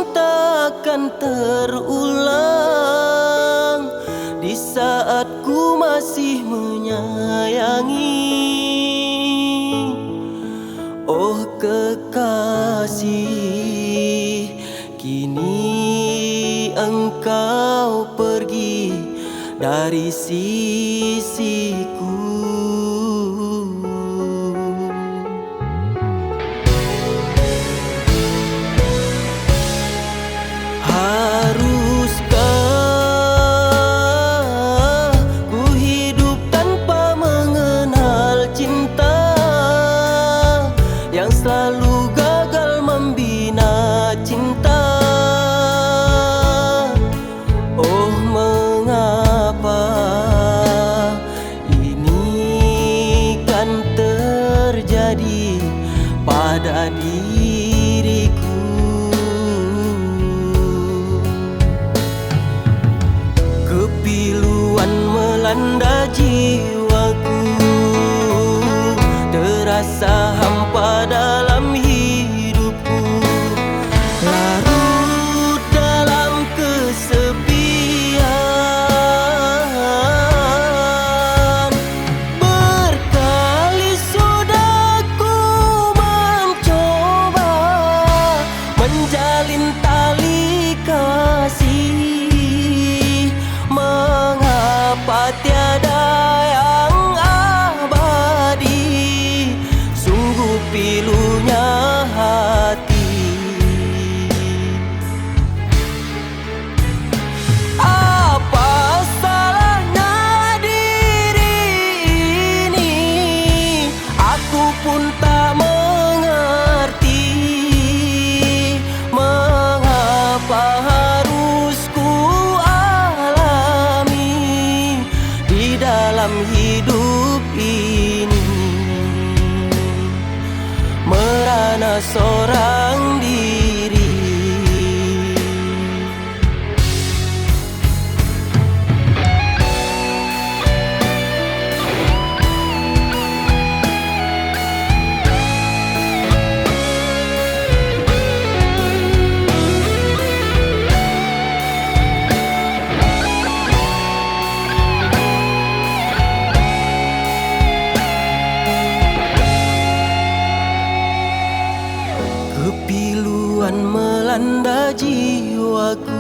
cinta akan terulang di saat ku masih menyayangi. Oh kekasih, kini engkau pergi dari sisiku. Haruskah ku hidup tanpa mengenal cinta yang selalu gagal membina cinta? Oh mengapa ini kan terjadi pada diriku? Kepiluan melanda jiwaku, terasa hampa dalam hidupku. Larut dalam kesepian, berkali sudah ku mencoba menjalin tali kasih. Mengapa tiada yang abadi? Sungguh pilunya hati. Apa salahnya diri ini? Aku pun tak mengerti. Mengapa harus ku alami di dalam hidup ini? Merana seorang diri. Kepiluan melanda jiwaku,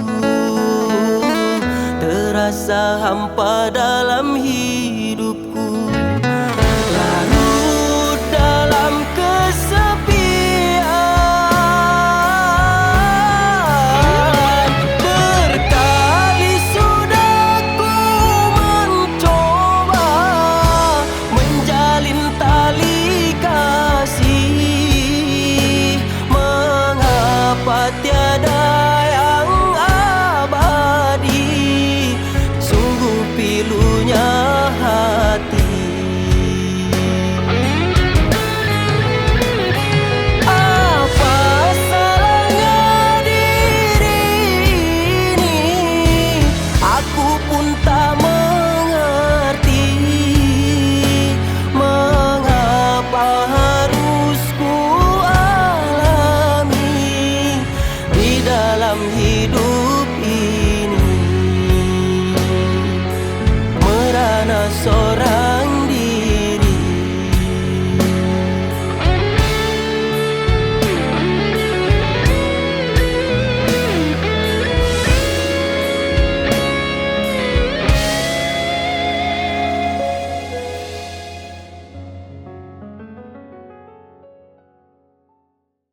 terasa hampa dalam hidupku.